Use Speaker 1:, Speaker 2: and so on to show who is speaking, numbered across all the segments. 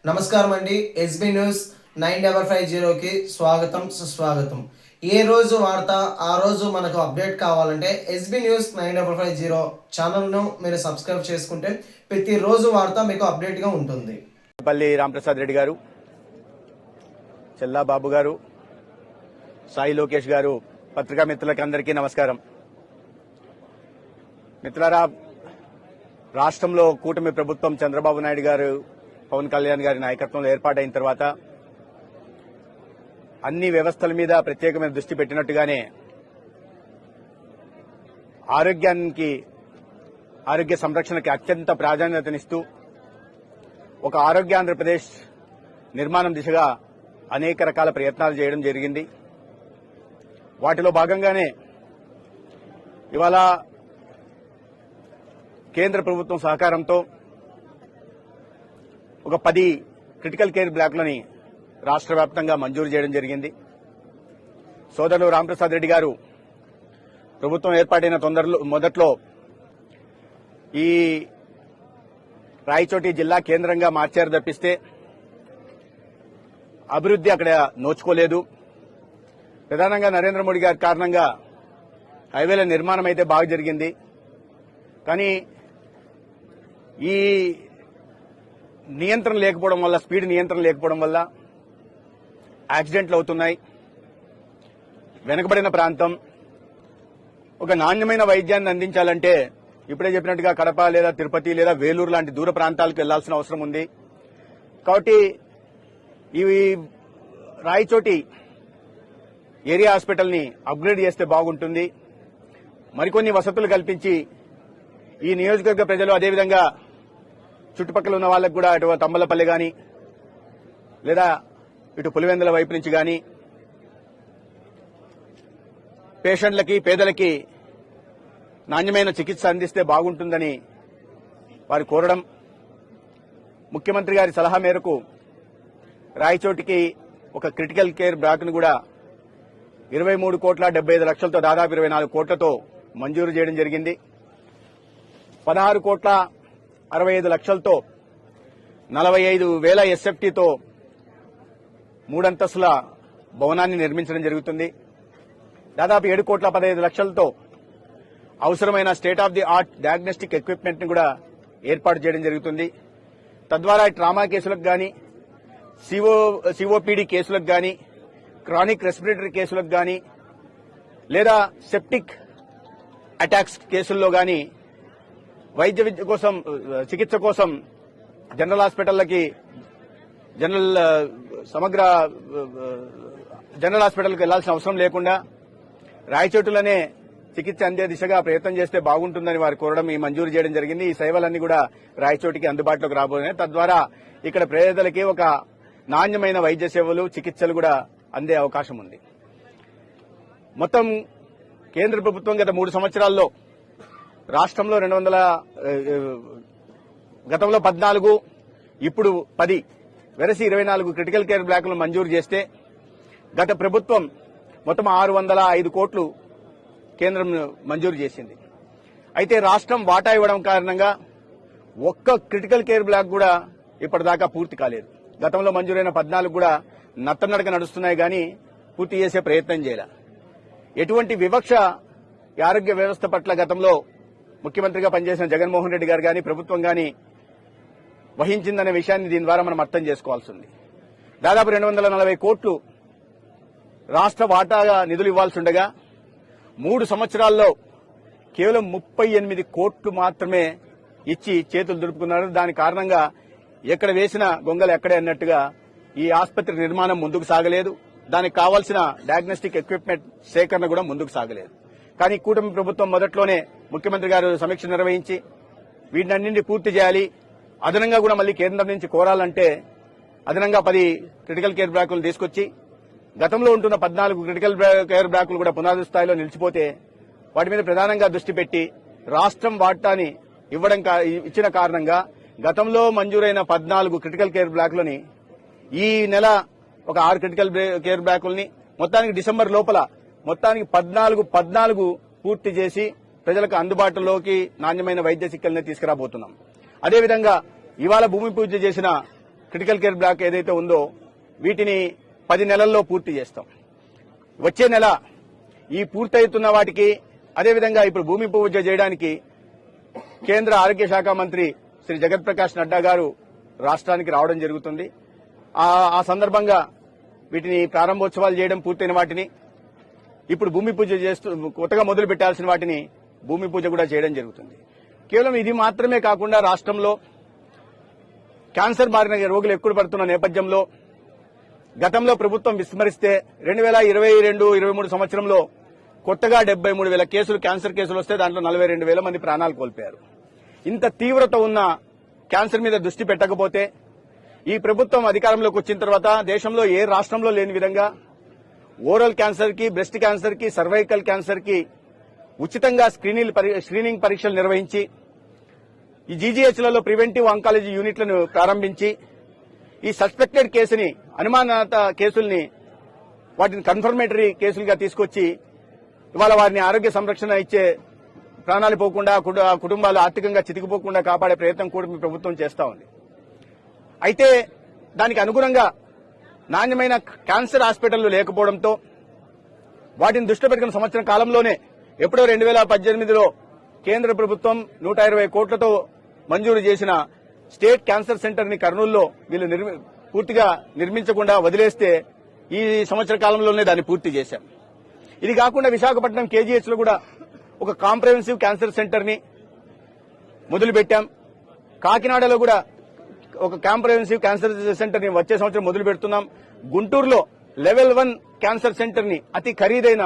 Speaker 1: నమస్కారం అండి. SB news 9550కి స్వాగతం సుస్వాగతం. ఏ రోజు వార్త ఆ రోజు మనకు అప్డేట్ కావాలంటే ఎస్బీ న్యూస్ 9550 ఛానల్ను మీరు సబ్స్క్రైబ్ చేసుకుంటే ప్రతిరోజు వార్త మీకు అప్డేట్గా ఉంటుంది.
Speaker 2: పల్లి రామప్రసాద్ రెడ్డి గారు, చెల్లా బాబు గారు, సాయి లోకేష్ గారు, పత్రికా మిత్రులకి అందరికీ నమస్కారం. మిత్రులారా, రాష్ట్రంలో కూటమి ప్రభుత్వం చంద్రబాబు నాయుడు గారు, పవన్ కళ్యాణ్ గారి నాయకత్వంలో ఏర్పాటైన తర్వాత అన్ని వ్యవస్థల మీద ప్రత్యేకమైన దృష్టి పెట్టినట్టుగానే ఆరోగ్య సంరక్షణకి అత్యంత ప్రాధాన్యతనిస్తూ ఒక ఆరోగ్య ఆంధ్రప్రదేశ్ నిర్మాణం దిశగా అనేక రకాల ప్రయత్నాలు చేయడం జరిగింది. వాటిలో భాగంగానే ఇవాళ కేంద్ర ప్రభుత్వం సహకారంతో ఒక 10 క్రిటికల్ కేర్ బ్లాక్లని రాష్ట్ర వ్యాప్తంగా మంజూరు చేయడం జరిగింది. సోదరులు రామప్రసాద్ రెడ్డి గారు ప్రభుత్వం ఏర్పాటైన మొదట్లో ఈ రాయచోటి జిల్లా కేంద్రంగా మార్చారు తప్పిస్తే అభివృద్ధి అక్కడ నోచుకోలేదు. ప్రధానంగా నరేంద్ర మోడీ గారి కారణంగా హైవేల నిర్మాణం అయితే బాగా జరిగింది. కానీ ఈ నియంత్రణ లేకపోవడం వల్ల, స్పీడ్ నియంత్రణ లేకపోవడం వల్ల యాక్సిడెంట్లు అవుతున్నాయి. వెనుకబడిన ప్రాంతం ఒక నాణ్యమైన వైద్యాన్ని అందించాలంటే ఇప్పుడే చెప్పినట్టుగా కడప లేదా తిరుపతి లేదా వేలూరు లాంటి దూర ప్రాంతాలకు వెళ్లాల్సిన అవసరం ఉంది. కాబట్టి ఈ రాయచోటి ఏరియా హాస్పిటల్ని అప్గ్రేడ్ చేస్తే బాగుంటుంది. మరికొన్ని వసతులు కల్పించి ఈ నియోజకవర్గ ప్రజలు, అదేవిధంగా చుట్టుపక్కల ఉన్న వాళ్ళకు కూడా అటు తమ్మలపల్లి గాని లేదా ఇటు పులివెందుల వైపు నుంచి గాని పేషెంట్లకి, పేదలకి నాణ్యమైన చికిత్స అందిస్తే బాగుంటుందని వారు కోరడం, ముఖ్యమంత్రి గారి సలహా మేరకు రాయచోటికి ఒక క్రిటికల్ కేర్ బ్లాక్ను కూడా 23,75,00,000తో దాదాపు 24 కోట్లతో మంజూరు చేయడం జరిగింది. 16,65,00,000తో 45,000 ఎస్ఎఫ్టీతో 3 అంతస్తుల భవనాన్ని నిర్మించడం జరుగుతుంది. దాదాపు 7,15,00,000తో అవసరమైన state of the art diagnostic equipment ని కూడా ఏర్పాటు చేయడం జరుగుతుంది. తద్వారా ట్రామా కేసులకు గాని, సిఓపిడి కేసులకు గాని, క్రానిక్ రెస్పిరేటరీ కేసులకు గాని లేదా సెప్టిక్ అటాక్స్ కేసుల్లో గాని వైద్య విద్య కోసం, చికిత్స కోసం జనరల్ హాస్పిటల్కి వెళ్లాల్సిన అవసరం లేకుండా రాయచోటులోనే చికిత్స అందే దిశగా ప్రయత్నం చేస్తే బాగుంటుందని వారు కోరడం, ఈ మంజూరు చేయడం జరిగింది. ఈ సేవలన్నీ కూడా రాయచోటికి అందుబాటులోకి రాబోతున్నాయి. తద్వారా ఇక్కడ పేదలకి ఒక నాణ్యమైన వైద్య సేవలు, చికిత్సలు కూడా అందే అవకాశం ఉంది. మొత్తం కేంద్ర ప్రభుత్వం గత 3 సంవత్సరాల్లో రాష్ట్రంలో గతంలో 14, ఇప్పుడు 10 వెరసి 24 క్రిటికల్ కేర్ బ్లాకులు మంజూరు చేస్తే గత ప్రభుత్వం మొత్తం 605 కోట్లు కేంద్రం మంజూరు చేసింది. అయితే రాష్ట్రం వాటా ఇవ్వడం కారణంగా ఒక్క క్రిటికల్ కేర్ బ్లాక్ కూడా ఇప్పటిదాకా పూర్తి కాలేదు. గతంలో మంజూరైన 14 కూడా నత్తనడక నడుస్తున్నాయి కానీ పూర్తి చేసే ప్రయత్నం చేయాల. ఎటువంటి వివక్ష ఈ ఆరోగ్య వ్యవస్థ పట్ల గతంలో ముఖ్యమంత్రిగా పనిచేసిన జగన్మోహన్ రెడ్డి గారు గాని, ప్రభుత్వం గాని వహించిందనే విషయాన్ని దీని ద్వారా మనం అర్థం చేసుకోవాల్సి ఉంది. దాదాపు 240 కోట్లు రాష్ట్ర వాటాగా నిధులు ఇవ్వాల్సి ఉండగా 3 సంవత్సరాల్లో కేవలం 38 కోట్లు మాత్రమే ఇచ్చి చేతులు దులుపుకున్నారు. దాని కారణంగా ఎక్కడ వేసిన గొంగలు ఎక్కడే అన్నట్టుగా ఈ ఆసుపత్రి నిర్మాణం ముందుకు సాగలేదు. దానికి కావాల్సిన డయాగ్నోస్టిక్ ఎక్విప్మెంట్ సేకరణ కూడా ముందుకు సాగలేదు. కానీ కూటమి ప్రభుత్వం మొదట్లోనే ముఖ్యమంత్రి గారు సమీక్ష నిర్వహించి వీటినన్నింటినీ పూర్తి చేయాలి, అదనంగా కూడా మళ్లీ కేంద్రం నుంచి కోరాలంటే అదనంగా 10 క్రిటికల్ కేర్ బ్లాకులు తీసుకొచ్చి గతంలో ఉంటున్న 14 క్రిటికల్ కేర్ బ్లాకులు కూడా పునాది స్థాయిలో నిలిచిపోతే వాటి మీద ప్రధానంగా దృష్టి పెట్టి రాష్ట్రం వాటాని ఇచ్చిన కారణంగా గతంలో మంజూరైన 14 క్రిటికల్ కేర్ బ్లాకులని ఈ నెల ఒక 6 క్రిటికల్ కేర్ బ్లాకుల్ని మొత్తానికి డిసెంబర్ లోపల మొత్తానికి 14 పూర్తి చేసి ప్రజలకు అందుబాటులోకి నాణ్యమైన వైద్య చికిత్సల్ని తీసుకురాబోతున్నాం. అదేవిధంగా ఇవాళ భూమి పూజ చేసిన క్రిటికల్ కేర్ బ్లాక్ ఏదైతే ఉందో వీటిని 10 నెలల్లో పూర్తి చేస్తాం. వచ్చే నెల ఈ పూర్తవుతున్న వాటికి అదేవిధంగా ఇప్పుడు భూమి పూజ చేయడానికి కేంద్ర ఆరోగ్య శాఖ మంత్రి శ్రీ జగత్ ప్రకాష్ నడ్డా గారు రాష్ట్రానికి రావడం జరుగుతుంది. ఆ సందర్భంగా వీటిని ప్రారంభోత్సవాలు చేయడం, పూర్తయిన వాటిని ఇప్పుడు భూమి పూజ చేస్తూ కొత్తగా మొదలు పెట్టాల్సిన వాటిని భూమి పూజ కూడా చేయడం జరుగుతుంది. కేవలం ఇది మాత్రమే కాకుండా రాష్ట్రంలో క్యాన్సర్ బారిన రోగులు ఎక్కువ పడుతున్న నేపథ్యంలో గతంలో ప్రభుత్వం విస్మరిస్తే 2022-23 సంవత్సరంలో కొత్తగా 73,000 కేసులు క్యాన్సర్ కేసులు వస్తే దాంట్లో 42,000 మంది ప్రాణాలు కోల్పోయారు. ఇంత తీవ్రత ఉన్న క్యాన్సర్ మీద దృష్టి పెట్టకపోతే ఈ ప్రభుత్వం అధికారంలోకి వచ్చిన తర్వాత దేశంలో ఏ రాష్ట్రంలో లేని విధంగా ఓరల్ క్యాన్సర్ కి, బ్రెస్ట్ క్యాన్సర్ కి, సర్వైకల్ క్యాన్సర్ కి ఉచితంగా స్క్రీనింగ్ పరీక్షలు నిర్వహించి ఈ జీజీహెచ్లలో ప్రివెంటివ్ ఆంకాలజీ యూనిట్లను ప్రారంభించి ఈ సస్పెక్టెడ్ కేసుని, అనుమానాత కేసుల్ని వాటిని కన్ఫర్మేటరీ కేసులుగా తీసుకొచ్చి ఇవాళ వారిని ఆరోగ్య సంరక్షణ ఇచ్చే, ప్రాణాలు పోకుండా కుటుంబాలు ఆర్థికంగా చితికిపోకుండా కాపాడే ప్రయత్నం కూడా మీ ప్రభుత్వం చేస్తా ఉంది. అయితే దానికి అనుగుణంగా నాణ్యమైన క్యాన్సర్ హాస్పిటళ్లు లేకపోవడంతో వాటిని దృష్టి పెట్టుకున్న సంవత్సరం కాలంలోనే ఎప్పుడో 2018లో కేంద్ర ప్రభుత్వం 120 కోట్లతో మంజూరు చేసిన స్టేట్ క్యాన్సర్ సెంటర్ ని కర్నూలులో వీళ్ళు పూర్తిగా నిర్మించకుండా వదిలేస్తే ఈ సంవత్సర కాలంలోనే దాన్ని పూర్తి చేశాం. ఇది కాకుండా విశాఖపట్నం కేజీహెచ్ లో కూడా ఒక కాంప్రహెన్సివ్ క్యాన్సర్ సెంటర్ ని మొదలుపెట్టాం. కాకినాడలో కూడా ఒక కాంప్రహెన్సివ్ క్యాన్సర్ సెంటర్ ని వచ్చే సంవత్సరం మొదలు పెడుతున్నాం. గుంటూరులో లెవెల్ 1 క్యాన్సర్ సెంటర్ ని, అతి ఖరీదైన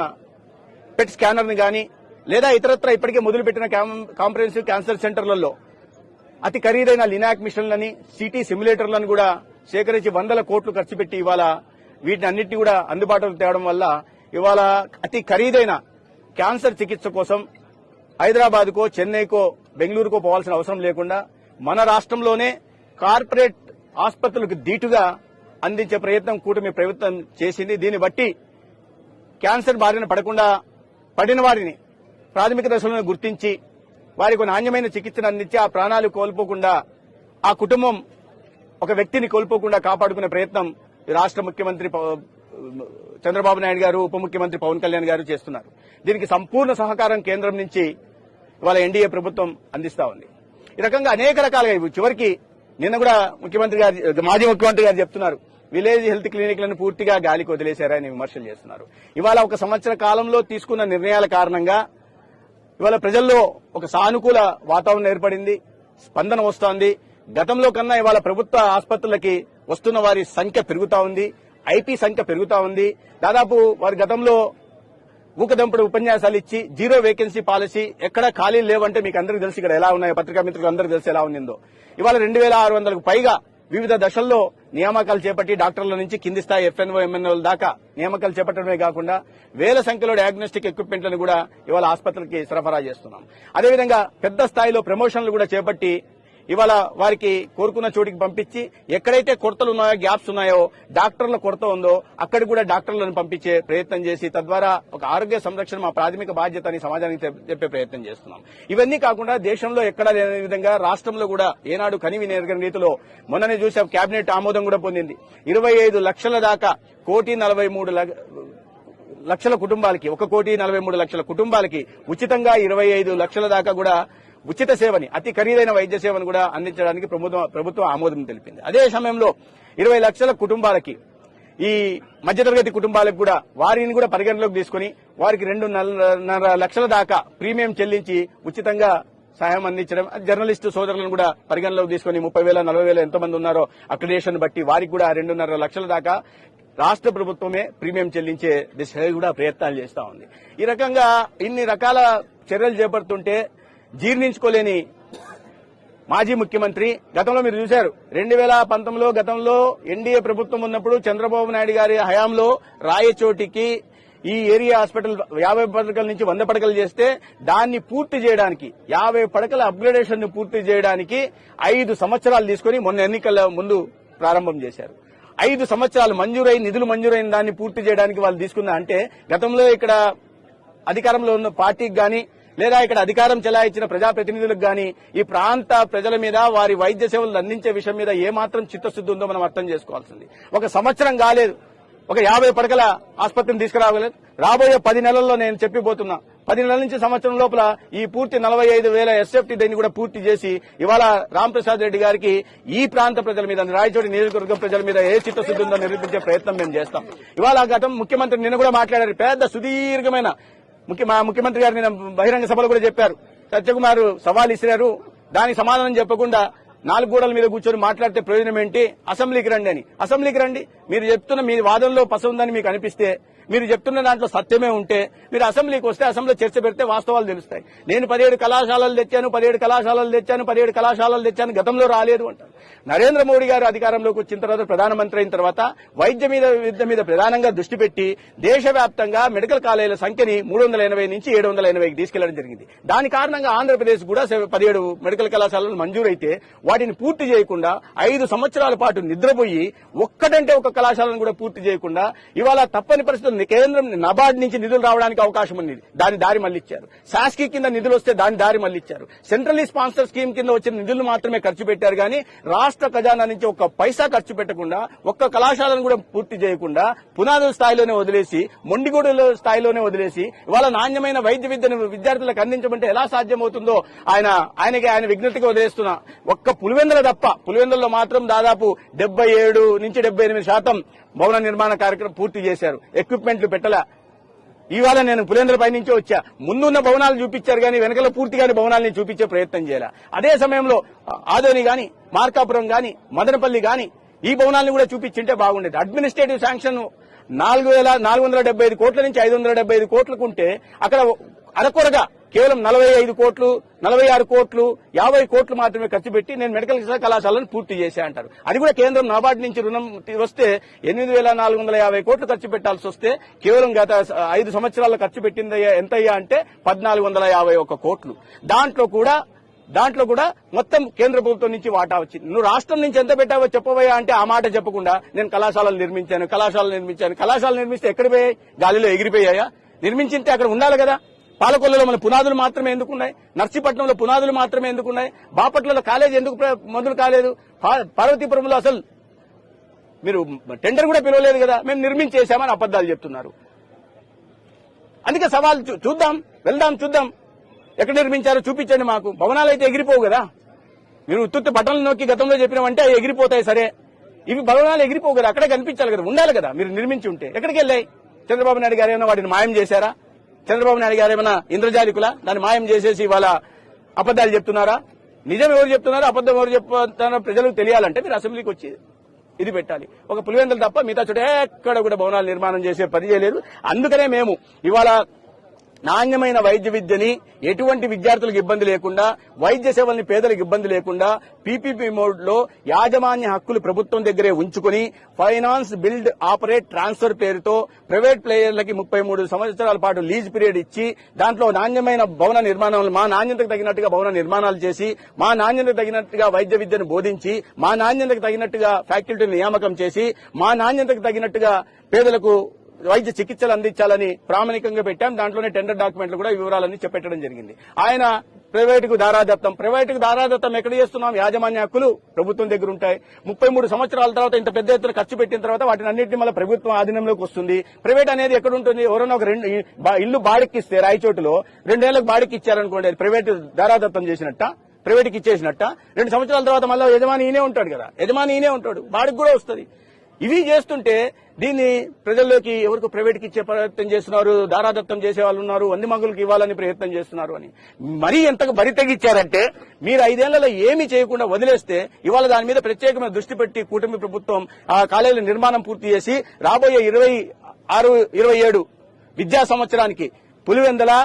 Speaker 2: పెట్ స్కానర్ ని గాని లేదా ఇతరత్ర ఇప్పటికే మొదలుపెట్టిన కాంప్రహెన్సివ్ క్యాన్సర్ సెంటర్లలో అతి ఖరీదైన లినాక్ మిషన్లని, సిటీ సిమ్యులేటర్లను కూడా సేకరించి 100 కోట్లు ఖర్చు పెట్టి ఇవాళ వీటిని అన్నింటినీ కూడా అందుబాటులోకి తేవడం వల్ల ఇవాళ అతి ఖరీదైన క్యాన్సర్ చికిత్స కోసం హైదరాబాద్కో, చెన్నైకో, బెంగళూరుకో పోవాల్సిన అవసరం లేకుండా మన రాష్ట్రంలోనే కార్పొరేట్ ఆసుపత్రులకు దీటుగా అందించే ప్రయత్నం కూటమి ప్రభుత్వం చేసింది. దీన్ని బట్టి క్యాన్సర్ బారిన పడకుండా పడిన వారిని ప్రాథమిక దశలను గుర్తించి వారికి నాణ్యమైన చికిత్సను అందించి ఆ ప్రాణాలు కోల్పోకుండా, ఆ కుటుంబం ఒక వ్యక్తిని కోల్పోకుండా కాపాడుకునే ప్రయత్నం రాష్ట్ర ముఖ్యమంత్రి చంద్రబాబు నాయుడు గారు, ఉప ముఖ్యమంత్రి పవన్ కళ్యాణ్ గారు చేస్తున్నారు. దీనికి సంపూర్ణ సహకారం కేంద్రం నుంచి ఇవాళ ఎన్డీఏ ప్రభుత్వం అందిస్తా ఉంది. ఈ రకంగా అనేక రకాలుగా చివరికి నిన్న కూడా మాజీ ముఖ్యమంత్రి గారు చెప్తున్నారు, విలేజ్ హెల్త్ క్లినిక్లను పూర్తిగా గాలికి వదిలేశారని విమర్శలు చేస్తున్నారు. ఇవాళ ఒక సంవత్సర కాలంలో తీసుకున్న నిర్ణయాల కారణంగా ఇవాళ ప్రజల్లో ఒక సానుకూల వాతావరణం ఏర్పడింది, స్పందన వస్తోంది. గతంలో కన్నా ఇవాళ ప్రభుత్వ ఆసుపత్రులకి వస్తున్న వారి సంఖ్య పెరుగుతా ఉంది, ఐపీ సంఖ్య పెరుగుతా ఉంది. దాదాపు వారి గతంలో ఊకదంపుడు ఉపన్యాసాలు ఇచ్చి జీరో వేకెన్సీ పాలసీ, ఎక్కడా ఖాళీలు లేవంటే మీకు అందరికీ తెలుసు ఇక్కడ ఎలా ఉన్నాయో, పత్రికా మిత్రులు అందరికీ తెలుసు ఎలా ఉండిందో. ఇవాళ 2600కు పైగా వివిధ దశల్లో నియామకాలు చేపట్టి డాక్టర్ల నుంచి కింది స్థాయి ఎఫ్ఎన్ఓ, ఎంఎన్ఓల దాకా నియామకాలు చేపట్టడమే కాకుండా వేల సంఖ్యలో డయాగ్నోస్టిక్ ఎక్విప్మెంట్లను కూడా ఇవాళ ఆసుపత్రులకి సరఫరా చేస్తున్నాం. అదేవిధంగా పెద్ద స్థాయిలో ప్రమోషన్లు కూడా చేపట్టి ఇవాళ వారికి కోరుకున్న చోటికి పంపించి ఎక్కడైతే కొరతలు ఉన్నాయో, గ్యాప్స్ ఉన్నాయో, డాక్టర్ల కొరత ఉందో అక్కడికి కూడా డాక్టర్లను పంపించే ప్రయత్నం చేసి తద్వారా ఒక ఆరోగ్య సంరక్షణ మా ప్రాథమిక బాధ్యత అని సమాజానికి చెప్పే ప్రయత్నం చేస్తున్నాం. ఇవన్నీ కాకుండా దేశంలో ఎక్కడా లేని విధంగా రాష్ట్రంలో కూడా ఏనాడు కనివి నెరగని రీతిలో మొన్ననే చూసాం, కేబినెట్ ఆమోదం కూడా పొందింది. 25 లక్షల దాకా 1,43,00,000 కుటుంబాలకి, 1,43,00,000 కుటుంబాలకి ఉచితంగా 25 లక్షల దాకా కూడా ఉచిత సేవని, అతి ఖరీదైన వైద్య సేవను కూడా అందించడానికి ప్రభుత్వం ఆమోదం తెలిపింది. అదే సమయంలో 20 లక్షల కుటుంబాలకి, ఈ మధ్యతరగతి కుటుంబాలకు కూడా వారిని కూడా పరిగణలోకి తీసుకుని వారికి 2.5 లక్షల దాకా ప్రీమియం చెల్లించి ఉచితంగా సహాయం అందించడం, జర్నలిస్టు సోదరులను కూడా పరిగణలోకి తీసుకుని 30,000, 40,000 ఎంతమంది ఉన్నారో అక్రిడేషన్ బట్టి వారికి కూడా 2.5 లక్షల దాకా రాష్ట్ర ప్రభుత్వమే ప్రీమియం చెల్లించే దిశగా కూడా ప్రయత్నాలు చేస్తా ఉంది. ఈ రకంగా ఇన్ని రకాల చర్యలు చేపడుతుంటే జీర్ణించుకోలేని మాజీ ముఖ్యమంత్రి, గతంలో మీరు చూశారు 2019లో గతంలో ఎన్డీఏ ప్రభుత్వం ఉన్నప్పుడు చంద్రబాబు నాయుడు గారి హయాంలో రాయచోటికి ఈ ఏరియా హాస్పిటల్ 50 పడకల నుంచి 100 పడకలు చేస్తే దాన్ని పూర్తి చేయడానికి 50 పడకల అప్గ్రేడేషన్ ను పూర్తి చేయడానికి 5 సంవత్సరాలు తీసుకుని మొన్న ఎన్నికల ముందు ప్రారంభం చేశారు. 5 సంవత్సరాలు నిధులు మంజూరైన దాన్ని పూర్తి చేయడానికి వాళ్ళు తీసుకున్నా అంటే గతంలో ఇక్కడ అధికారంలో ఉన్న పార్టీకి గాని లేదా ఇక్కడ అధికారం చెలాయించిన ప్రజాప్రతినిధులకు గాని ఈ ప్రాంత ప్రజల మీద వారి వైద్య సేవలు అందించే విషయం మీద ఏమాత్రం చిత్తశుద్ధి ఉందో మనం అర్థం చేసుకోవాల్సింది. ఒక సంవత్సరం కాలేదు, ఒక 50 పడకల ఆసుపత్రిని తీసుకురాగలేదు. రాబోయే 10 నెలల్లో నేను చెప్పిపోతున్నా, 10 నెలల నుంచి సంవత్సరం లోపల ఈ పూర్తి 45,000 ఎస్ఎఫ్టీ దీన్ని కూడా పూర్తి చేసి ఇవాళ రాంప్రసాద్ రెడ్డి గారికి ఈ ప్రాంత ప్రజల మీద, రాయచోటి నియోజకవర్గం ప్రజల మీద ఏ చిత్తశుద్ధి ఉందో నిరూపించే ప్రయత్నం మేము చేస్తాం. ఇవాళ గతం ముఖ్యమంత్రి నిన్న కూడా మాట్లాడారు, పెద్ద సుదీర్ఘమైన మా ముఖ్యమంత్రి గారు నిన్న బహిరంగ సభలో కూడా చెప్పారు. సత్యకుమార్ సవాల్ ఇసిరారు, దానికి సమాధానం చెప్పకుండా 4 గోడల మీద కూర్చొని మాట్లాడితే ప్రయోజనం ఏంటి, అసెంబ్లీకి రండి అని. అసెంబ్లీకి రండి, మీరు చెప్తున్న మీ వాదనలో పస ఉందని మీకు అనిపిస్తే, మీరు చెప్తున్న దాంట్లో సత్యమే ఉంటే మీరు అసెంబ్లీకి వస్తే అసెంబ్లీలో చర్చ పెడితే వాస్తవాలు తెలుస్తాయి. నేను 17 కళాశాలలు తెచ్చాను, 17 కళాశాలలు తెచ్చాను గతంలో రాలేదు అంటారు. నరేంద్ర మోడీ గారు అధికారంలోకి వచ్చిన తర్వాత, ప్రధానమంత్రి అయిన తర్వాత విద్య మీద ప్రధానంగా దృష్టి పెట్టి దేశవ్యాప్తంగా మెడికల్ కాలేజీల సంఖ్యని 380 నుంచి 780కి తీసుకెళ్లడం జరిగింది. దాని కారణంగా ఆంధ్రప్రదేశ్ కూడా 17 మెడికల్ కళాశాలలు మంజూరైతే వాటిని పూర్తి చేయకుండా 5 సంవత్సరాల పాటు నిద్రపోయి ఒక్కటంటే ఒక కళాశాలను కూడా పూర్తి చేయకుండా ఇవాళ తప్పని పరిస్థితులు కేంద్రం నబార్డ్ నుంచి నిధులు రావడానికి అవకాశం ఉంది, దాని దారి మళ్లిచ్చారు. శాస్కీ కింద నిధులు వస్తే దాని దారి మళ్లిచ్చారు. సెంట్రల్లీ స్పాన్సర్ స్కీమ్ కింద వచ్చిన నిధులు మాత్రమే ఖర్చు పెట్టారు కానీ రాష్ట్ర ఖజానా నుంచి ఒక్క పైసా ఖర్చు పెట్టకుండా, ఒక్క కళాశాలను కూడా పూర్తి చేయకుండా పునాదుల స్థాయిలోనే వదిలేసి, మొండిగూడుల స్థాయిలోనే వదిలేసి ఇవాళ నాణ్యమైన వైద్య విద్యను విద్యార్థులకు అందించమంటే ఎలా సాధ్యమవుతుందో ఆయన విజ్ఞతగా వదిలేస్తున్నా. ఒక్క పులివెందుల తప్ప, పులివెందులలో మాత్రం దాదాపు 77 నుంచి 78% భవన నిర్మాణ కార్యక్రమం పూర్తి చేశారు. ఎక్విప్మెంట్లు పెట్టలా. ఇవాళ నేను పులివెందుల పై నుంచి వచ్చా, ముందున్న భవనాలు చూపించారు కానీ వెనకల పూర్తిగాని భవనాలని చూపించే ప్రయత్నం చేయాలి. అదే సమయంలో ఆదోని గాని, మార్కాపురం గాని, మదనపల్లి గాని ఈ భవనాలను కూడా చూపించింటే బాగుండేది. అడ్మినిస్ట్రేటివ్ శాంక్షన్ 4,475 కోట్ల నుంచి 575 కోట్లకుంటే అక్కడ అరకొరగా కేవలం 45 కోట్లు, 46 కోట్లు, 50 కోట్లు మాత్రమే ఖర్చు పెట్టి నేను మెడికల్ కళాశాలను పూర్తి చేశా అంటారు. అది కూడా కేంద్రం నాబార్డు నుంచి రుణం వస్తే 8,450 కోట్లు ఖర్చు పెట్టాల్సి వస్తే కేవలం గత 5 సంవత్సరాల్లో ఖర్చు పెట్టింది ఎంతయ్యా అంటే 1,451 కోట్లు. దాంట్లో కూడా మొత్తం కేంద్ర ప్రభుత్వం నుంచి వాటా వచ్చింది. నువ్వు రాష్ట్రం నుంచి ఎంత పెట్టావో చెప్పవయ్యా అంటే ఆ మాట చెప్పకుండా నేను కళాశాలలు నిర్మిస్తే ఎక్కడ పోయాయి? గాలిలో ఎగిరిపోయాయా? నిర్మించింటే అక్కడ ఉండాలి కదా. పాలకొల్లులో మన పునాదులు మాత్రమే ఎందుకున్నాయి? నర్సీపట్నంలో పునాదులు మాత్రమే ఎందుకున్నాయి? బాపట్లలో కాలేజీ ఎందుకు మొదలు కాలేదు? పార్వతీపురంలో అసలు మీరు టెండర్ కూడా పిలవలేదు కదా. మేము నిర్మించేశామని అబద్దాలు చెప్తున్నారు. అందుకే సవాల్ చూద్దాం. ఎక్కడ నిర్మించారో చూపించండి మాకు. భవనాలు అయితే ఎగిరిపోవు కదా. మీరు ఉత్తుత్తి బట్టలు నొక్కి గతంలో చెప్పినామంటే అవి ఎగిరిపోతాయి సరే, ఇవి భవనాలు ఎగిరిపోవు కదా. అక్కడే కనిపించాలి కదా, ఉండాలి కదా. మీరు నిర్మించి ఉంటే ఎక్కడికి వెళ్ళాయి? చంద్రబాబు నాయుడు గారు ఏమైనా వాటిని మాయం చేశారా? చంద్రబాబు నాయుడు గారు ఏమైనా ఇంద్రజాలికులా దాన్ని మాయం చేసేసి ఇవాళ అబద్దాలు చెప్తున్నారా? నిజం ఎవరు చెప్తున్నారో అబద్దం ఎవరు చెప్తున్నారో ప్రజలకు తెలియాలంటే మీరు అసెంబ్లీకి వచ్చి ఇది పెట్టాలి. ఒక పులివెందులు తప్ప మిగతా చోట ఎక్కడ కూడా భవనాలు నిర్మాణం చేసే పని చేయలేదు. అందుకనే మేము ఇవాళ నాణ్యమైన వైద్య విద్యని ఎటువంటి విద్యార్థులకు ఇబ్బంది లేకుండా, వైద్య సేవల్ని పేదలకు ఇబ్బంది లేకుండా పీపీపీ మోడ్ లో యాజమాన్య హక్కులు ప్రభుత్వం దగ్గరే ఉంచుకుని ఫైనాన్స్ బిల్డ్ ఆపరేట్ ట్రాన్స్ఫర్ పేరుతో ప్రైవేట్ ప్లేయర్లకి 33 సంవత్సరాల పాటు లీజ్ పీరియడ్ ఇచ్చి దాంట్లో నాణ్యమైన భవన నిర్మాణాలు, మా నాణ్యతకు తగినట్టుగా భవన నిర్మాణాలు చేసి, మా నాణ్యతకు తగినట్టుగా వైద్య విద్యను బోధించి, మా నాణ్యతకు తగినట్టుగా ఫ్యాకల్టీని నియామకం చేసి, మా నాణ్యతకు తగినట్టుగా పేదలకు వైద్య చికిత్సలు అందించాలని ప్రామాణికంగా పెట్టాం. దాంట్లోనే టెండర్ డాక్యుమెంట్లు కూడా వివరాలన్నీ చెప్పెట్టడం జరిగింది. ఆయన ప్రైవేటుకు దారాదత్తం ఎక్కడ చేస్తున్నాం? యాజమాన్య హక్కులు ప్రభుత్వం దగ్గర ఉంటాయి. 33 సంవత్సరాల తర్వాత ఇంత పెద్ద ఎత్తున ఖర్చు పెట్టిన తర్వాత వాటిని అన్నింటినీ మళ్ళీ ప్రభుత్వం ఆధీనంలోకి వస్తుంది. ప్రైవేట్ అనేది ఎక్కడ ఉంటుంది? ఎవరైనా ఒక ఇల్లు బాడికిస్తే రాయచోటులో 2 ఏళ్లకు బాడికి ఇచ్చారనుకోండి, అది ప్రైవేట్ దారాదత్తం చేసినట్ట, ప్రైవేట్కి ఇచ్చేసినట్ట. 2 సంవత్సరాల తర్వాత మళ్ళీ యజమాని ఈయనే ఉంటాడు కదా, బాడికి కూడా వస్తుంది. ఇవి చేస్తుంటే దీన్ని ప్రజల్లోకి ఎవరికి ప్రైవేట్కి ఇచ్చే ప్రయత్నం చేస్తున్నారు, దారాదత్తం చేసే వాళ్ళు ఉన్నారు, వంది మగులకు ఇవ్వాలని ప్రయత్నం చేస్తున్నారు అని మరీ ఎంతగా బరి తెగిచ్చారంటే మీరు 5 ఏళ్లలో ఏమీ చేయకుండా వదిలేస్తే ఇవాళ దాని మీద ప్రత్యేకమైన దృష్టి పెట్టి కూటమి ప్రభుత్వం ఆ కాలేజీల నిర్మాణం పూర్తి చేసి రాబోయే 26-27 విద్యా సంవత్సరానికి పులివెందుల,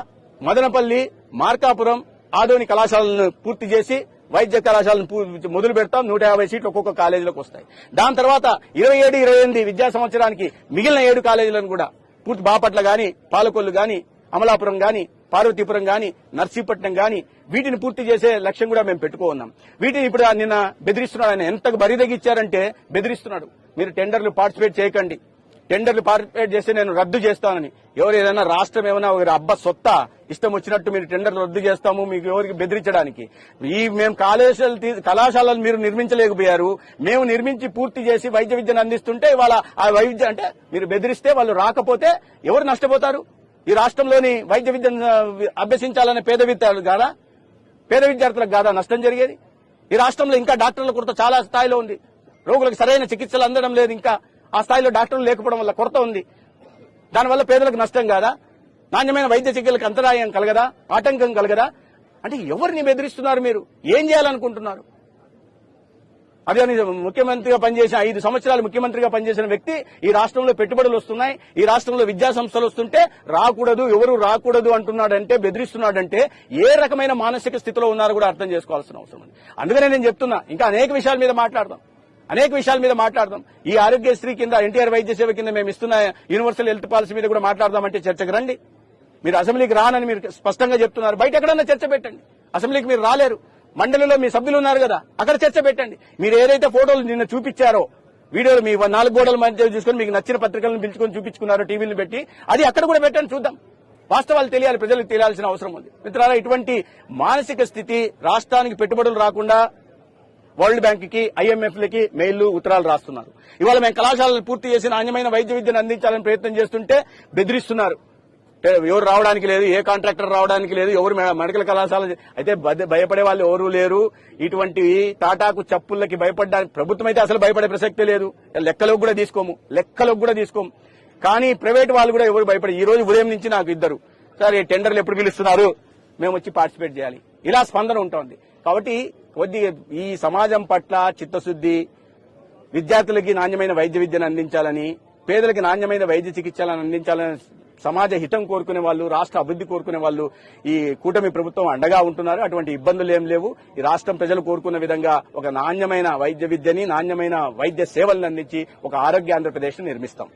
Speaker 2: మదనపల్లి, మార్కాపురం, ఆదోని కళాశాలను పూర్తి చేసి వైద్య కళాశాలను మొదలు పెడతాం. 150 సీట్లు ఒక్కొక్క కాలేజీలకు వస్తాయి. దాని తర్వాత 27-28 విద్యా సంవత్సరానికి మిగిలిన 7 కాలేజీలను కూడా పూర్తి బాపట్ల గాని, పాలకొల్లు గాని, అమలాపురం గాని, పార్వతీపురం గాని, నర్సీపట్నం గాని వీటిని పూర్తి చేసే లక్ష్యం కూడా మేము పెట్టుకున్నాం. వీటిని ఇప్పుడు నిన్న బెదిరిస్తున్నాడు. ఆయన ఎంత బరిదగిచ్చారంటే బెదిరిస్తున్నాడు. మీరు టెండర్లు పార్టిసిపేట్ చేయకండి, టెండర్లు పార్టిసిపేట్ చేస్తే నేను రద్దు చేస్తానని. ఎవరు ఏదైనా రాష్ట్రం ఏమైనా ఒక అబ్బ సొత్త ఇష్టం వచ్చినట్టు మీరు టెండర్లు రద్దు చేస్తాము మీకు ఎవరికి బెదిరించడానికి? మేము కళాశాలలు మీరు నిర్మించలేకపోయారు, మేము నిర్మించి పూర్తి చేసి వైద్య విద్యను అందిస్తుంటే ఇవాళ ఆ వైద్య అంటే మీరు బెదిరిస్తే వాళ్ళు రాకపోతే ఎవరు నష్టపోతారు? ఈ రాష్ట్రంలోని వైద్య విద్యను అభ్యసించాలనే పేద విద్యార్థులకు కాదా నష్టం జరిగేది? ఈ రాష్ట్రంలో ఇంకా డాక్టర్ల కొరత చాలా స్థాయిలో ఉంది. రోగులకు సరైన చికిత్సలు అందడం లేదు. ఇంకా ఆ స్థాయిలో డాక్టర్లు లేకపోవడం వల్ల కొరత ఉంది. దానివల్ల పేదలకు నష్టం కాదా? నాణ్యమైన వైద్య చికిత్సలకు అంతరాయం కలగదా? ఆటంకం కలగదా? అంటే ఎవరిని బెదిరిస్తున్నారు? మీరు ఏం చేయాలనుకుంటున్నారు? అదే ముఖ్యమంత్రిగా పనిచేసిన 5 సంవత్సరాలు ముఖ్యమంత్రిగా పనిచేసిన వ్యక్తి ఈ రాష్ట్రంలో పెట్టుబడులు వస్తున్నాయి, ఈ రాష్ట్రంలో విద్యా సంస్థలు వస్తుంటే రాకూడదు, ఎవరు రాకూడదు అంటున్నాడంటే, బెదిరిస్తున్నాడంటే ఏ రకమైన మానసిక స్థితిలో ఉన్నారో కూడా అర్థం చేసుకోవాల్సిన అవసరం ఉంది. అందుకనే నేను చెప్తున్నా, ఇంకా అనేక విషయాల మీద మాట్లాడదాం. ఈ ఆరోగ్యశ్రీ కింద, ఎన్టీఆర్ వైద్య సేవ కింద మేము ఇస్తున్న యూనివర్సల్ హెల్త్ పాలసీ మీద కూడా మాట్లాడదామంటే చర్చకు రండి. మీరు అసెంబ్లీకి రానని మీరు స్పష్టంగా చెప్తున్నారు. బయట ఎక్కడన్నా చర్చ పెట్టండి. అసెంబ్లీకి మీరు రాలేరు. మండలిలో మీ సభ్యులు ఉన్నారు కదా, అక్కడ చర్చ పెట్టండి. మీరు ఏదైతే ఫోటోలు నిన్న చూపించారో, వీడియోలు మీ 4 గోడల మధ్య చూసుకొని మీకు నచ్చిన పత్రికలను పిలుచుకొని చూపించుకున్నారో టీవీలను పెట్టి, అది అక్కడ కూడా పెట్టండి, చూద్దాం. వాస్తవాలు తెలియాలి, ప్రజలకు తెలియాల్సిన అవసరం ఉంది. మిత్రులారా, ఇటువంటి మానసిక స్థితి రాష్ట్రానికి పెట్టుబడులు రాకుండా వరల్డ్ బ్యాంక్ కి, IMF లకి మెయిల్లు, ఉత్తరాలు రాస్తున్నారు. ఇవాళ మేము కళాశాలలు పూర్తి చేసి నాణ్యమైన వైద్య విద్యను అందించాలని ప్రయత్నం చేస్తుంటే బెదిరిస్తున్నారు. ఎవరు రావడానికి లేదు, ఏ కాంట్రాక్టర్ రావడానికి లేదు, ఎవరు మెడికల్ కళాశాల అయితే భయపడే వాళ్ళు ఎవరూ లేరు. ఇటువంటి తాటాకు చప్పుళ్ళకి భయపడడానికి ప్రభుత్వం అయితే అసలు భయపడే ప్రసక్తే లేదు. లెక్కలోకి కూడా తీసుకోము. కానీ ప్రైవేట్ వాళ్ళు కూడా ఎవరు భయపడే. ఈ రోజు ఉదయం నుంచి నాకు ఇద్దరు, సార్ ఈ టెండర్లు ఎప్పుడు పిలుస్తున్నారు, మేము వచ్చి పార్టిసిపేట్ చేయాలి, ఇలా స్పందన ఉంటుంది. కాబట్టి ఈ సమాజం పట్ల చిత్తశుద్ది, విద్యార్థులకి నాణ్యమైన వైద్య విద్యను అందించాలని, పేదలకి నాణ్యమైన వైద్య చికిత్సలను అందించాలని సమాజ హితం కోరుకునే వాళ్ళు, రాష్ట్ర అభివృద్ధి కోరుకునే వాళ్ళు ఈ కూటమి ప్రభుత్వం అండగా ఉంటున్నారు. అటువంటి ఇబ్బందులు ఏం లేవు. ఈ రాష్ట్రం ప్రజలు కోరుకున్న విధంగా ఒక నాణ్యమైన వైద్య విద్యని, నాణ్యమైన వైద్య సేవలను అందించి ఒక ఆరోగ్య ఆంధ్రప్రదేశ్ నిర్మిస్తాం.